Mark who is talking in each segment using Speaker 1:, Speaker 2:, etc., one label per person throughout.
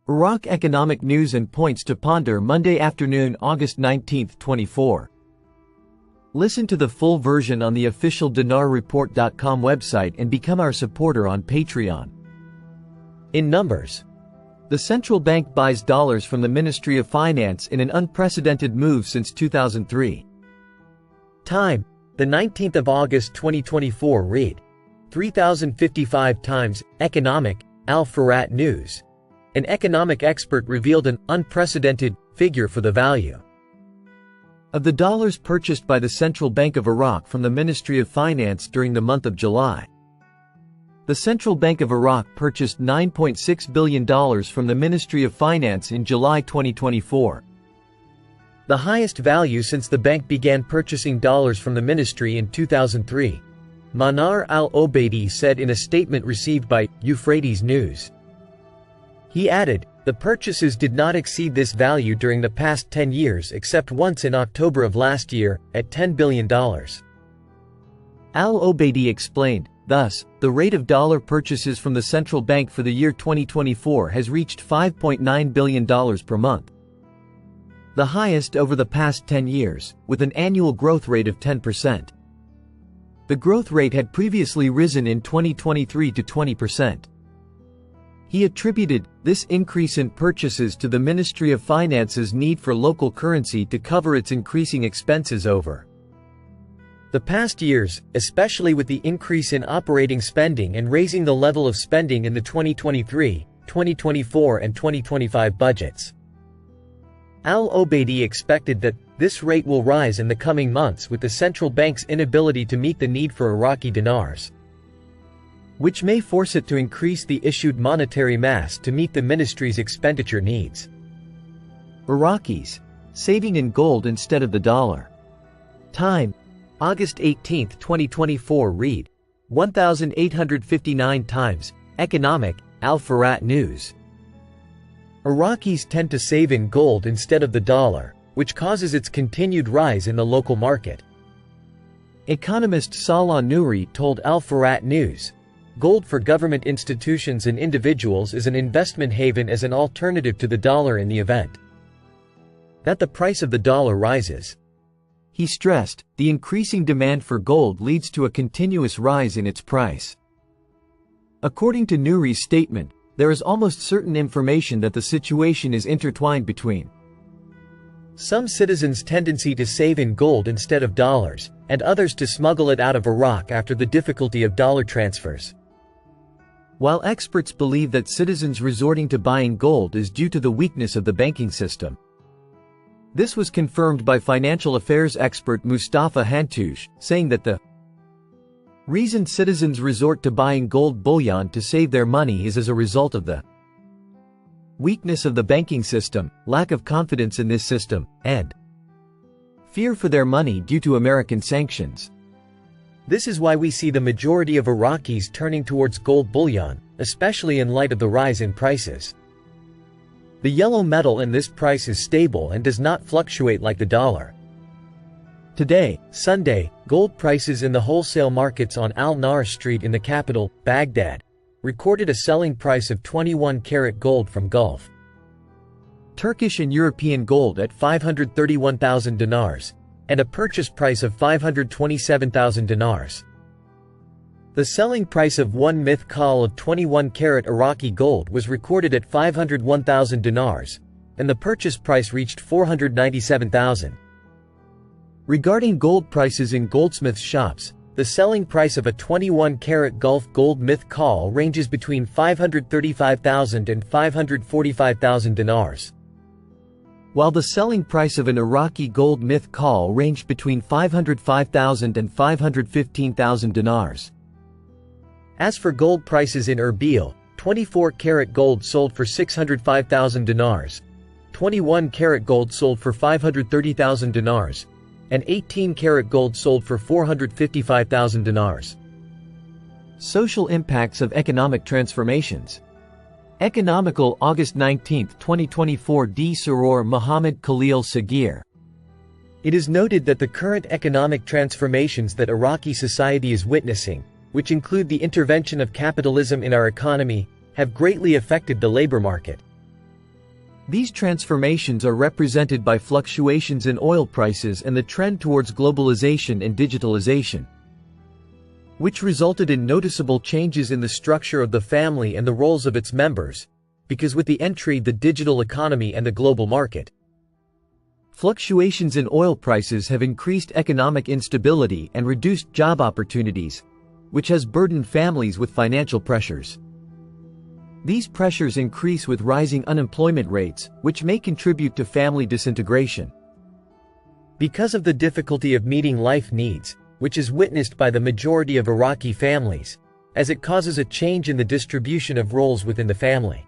Speaker 1: Iraq economic news and points to ponder Monday afternoon, August 19, 24. Listen to the full version on the official dinarreport.com website and become our supporter on Patreon. In numbers. The central bank buys dollars from the Ministry of Finance in an unprecedented move since 2003. Time, the 19th of August 2024. Read 3055 times. Economic, Al-Farat News. An economic expert revealed an unprecedented figure for the value of the dollars purchased by the Central Bank of Iraq from the Ministry of Finance during the month of July. The Central Bank of Iraq purchased $9.6 billion from the Ministry of Finance in July 2024. The highest value since the bank began purchasing dollars from the ministry in 2003. Manar al-Obeidi said in a statement received by Euphrates News. He added, the purchases did not exceed this value during the past 10 years except once in October of last year, at $10 billion. Al-Obeidi explained, thus, the rate of dollar purchases from the central bank for the year 2024 has reached $5.9 billion per month. The highest over the past 10 years, with an annual growth rate of 10%. The growth rate had previously risen in 2023 to 20%. He attributed this increase in purchases to the Ministry of Finance's need for local currency to cover its increasing expenses over the past years, especially with the increase in operating spending and raising the level of spending in the 2023, 2024 and 2025 budgets. Al-Obeidi expected that this rate will rise in the coming months with the central bank's inability to meet the need for Iraqi dinars, which may force it to increase the issued monetary mass to meet the ministry's expenditure needs. Iraqis saving in gold instead of the dollar. Time, August 18, 2024. Read 1859 times. Economic, Al-Farat News. Iraqis tend to save in gold instead of the dollar, which causes its continued rise in the local market. Economist Salah Nouri told Al-Farat News, gold for government institutions and individuals is an investment haven as an alternative to the dollar in the event that the price of the dollar rises. He stressed, the increasing demand for gold leads to a continuous rise in its price. According to Nouri's statement, there is almost certain information that the situation is intertwined between some citizens' tendency to save in gold instead of dollars, and others to smuggle it out of Iraq after the difficulty of dollar transfers. While experts believe that citizens resorting to buying gold is due to the weakness of the banking system. This was confirmed by financial affairs expert Mustafa Hantoush, saying that the reason citizens resort to buying gold bullion to save their money is as a result of the weakness of the banking system, lack of confidence in this system, and fear for their money due to American sanctions. This is why we see the majority of Iraqis turning towards gold bullion, especially in light of the rise in prices. The yellow metal in this price is stable and does not fluctuate like the dollar. Today, Sunday, gold prices in the wholesale markets on Al-Nar Street in the capital, Baghdad, recorded a selling price of 21-karat gold from Gulf Turkish and European gold at 531,000 dinars, and a purchase price of 527,000 dinars. The selling price of one mithqal of 21-karat Iraqi gold was recorded at 501,000 dinars, and the purchase price reached 497,000. Regarding gold prices in goldsmiths' shops, the selling price of a 21-karat Gulf gold mithqal ranges between 535,000 and 545,000 dinars, while the selling price of an Iraqi gold mithqal ranged between 505,000 and 515,000 dinars. As for gold prices in Erbil, 24-karat gold sold for 605,000 dinars, 21-karat gold sold for 530,000 dinars, and 18-karat gold sold for 455,000 dinars. Social impacts of economic transformations. Economical, August 19, 2024. D. Saror Muhammad Khalil Sagir. It is noted that the current economic transformations that Iraqi society is witnessing, which include the intervention of capitalism in our economy, have greatly affected the labor market. These transformations are represented by fluctuations in oil prices and the trend towards globalization and digitalization, which resulted in noticeable changes in the structure of the family and the roles of its members, because with the entry of the digital economy and the global market, fluctuations in oil prices have increased economic instability and reduced job opportunities, which has burdened families with financial pressures. These pressures increase with rising unemployment rates, which may contribute to family disintegration. Because of the difficulty of meeting life needs, which is witnessed by the majority of Iraqi families, as it causes a change in the distribution of roles within the family.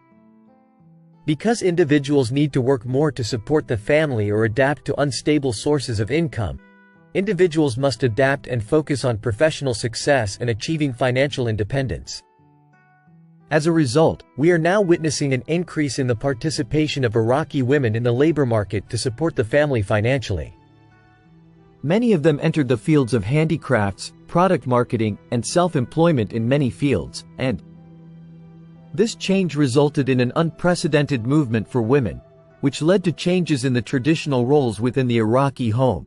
Speaker 1: Because individuals need to work more to support the family or adapt to unstable sources of income, individuals must adapt and focus on professional success and achieving financial independence. As a result, we are now witnessing an increase in the participation of Iraqi women in the labor market to support the family financially. Many of them entered the fields of handicrafts, product marketing, and self-employment in many fields, and this change resulted in an unprecedented movement for women, which led to changes in the traditional roles within the Iraqi home.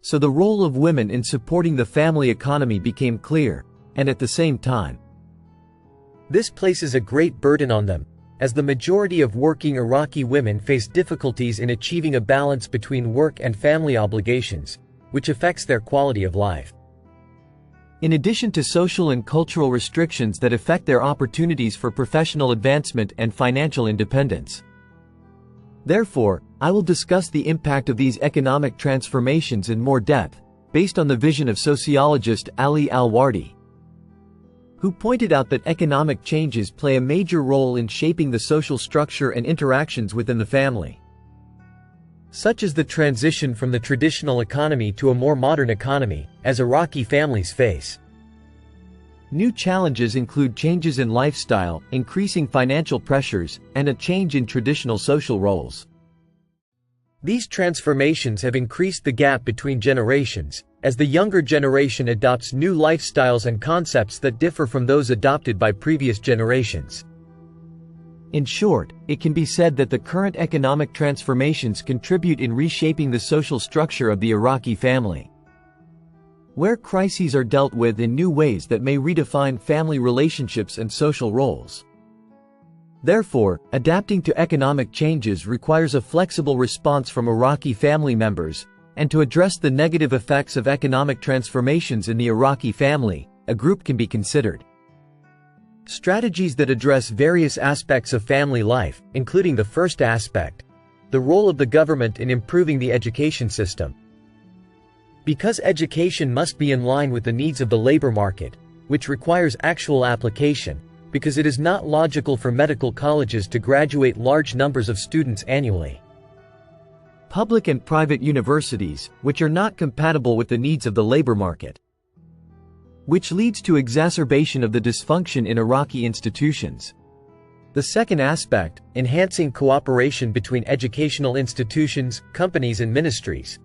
Speaker 1: So the role of women in supporting the family economy became clear, and at the same time, this places a great burden on them, as the majority of working Iraqi women face difficulties in achieving a balance between work and family obligations, which affects their quality of life. In addition to social and cultural restrictions that affect their opportunities for professional advancement and financial independence. Therefore, I will discuss the impact of these economic transformations in more depth, based on the vision of sociologist Ali Al-Wardi, who pointed out that economic changes play a major role in shaping the social structure and interactions within the family, such as the transition from the traditional economy to a more modern economy, as Iraqi families face. New challenges include changes in lifestyle, increasing financial pressures, and a change in traditional social roles. These transformations have increased the gap between generations, as the younger generation adopts new lifestyles and concepts that differ from those adopted by previous generations. In short, it can be said that the current economic transformations contribute in reshaping the social structure of the Iraqi family, where crises are dealt with in new ways that may redefine family relationships and social roles. Therefore, adapting to economic changes requires a flexible response from Iraqi family members, and to address the negative effects of economic transformations in the Iraqi family, a group can be considered. Strategies that address various aspects of family life, including the first aspect, the role of the government in improving the education system. Because education must be in line with the needs of the labor market, which requires actual application, because it is not logical for medical colleges to graduate large numbers of students annually. Public and private universities, which are not compatible with the needs of the labor market, which leads to exacerbation of the dysfunction in Iraqi institutions. The second aspect, enhancing cooperation between educational institutions, companies and ministries.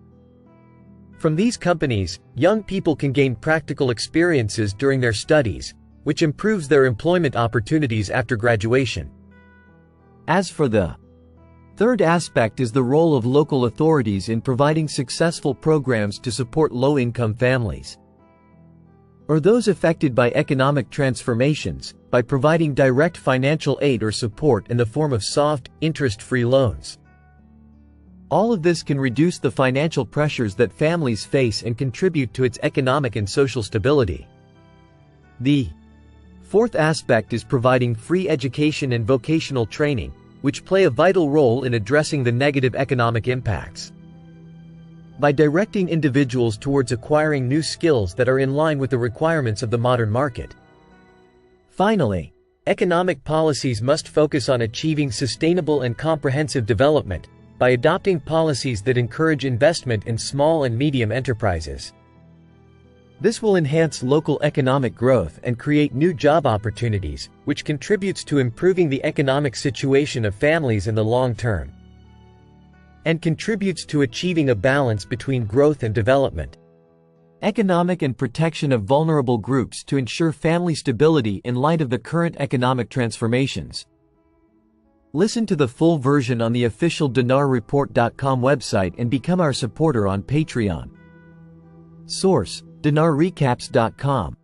Speaker 1: From these companies, young people can gain practical experiences during their studies, which improves their employment opportunities after graduation. As for the third aspect is the role of local authorities in providing successful programs to support low-income families, or those affected by economic transformations, by providing direct financial aid or support in the form of soft, interest-free loans. All of this can reduce the financial pressures that families face and contribute to its economic and social stability. The fourth aspect is providing free education and vocational training, which play a vital role in addressing the negative economic impacts, by directing individuals towards acquiring new skills that are in line with the requirements of the modern market. Finally, economic policies must focus on achieving sustainable and comprehensive development, by adopting policies that encourage investment in small and medium enterprises. This will enhance local economic growth and create new job opportunities, which contributes to improving the economic situation of families in the long term, and contributes to achieving a balance between growth and development, economic and protection of vulnerable groups to ensure family stability in light of the current economic transformations. Listen to the full version on the official dinarreport.com website and become our supporter on Patreon. Source: dinarrecaps.com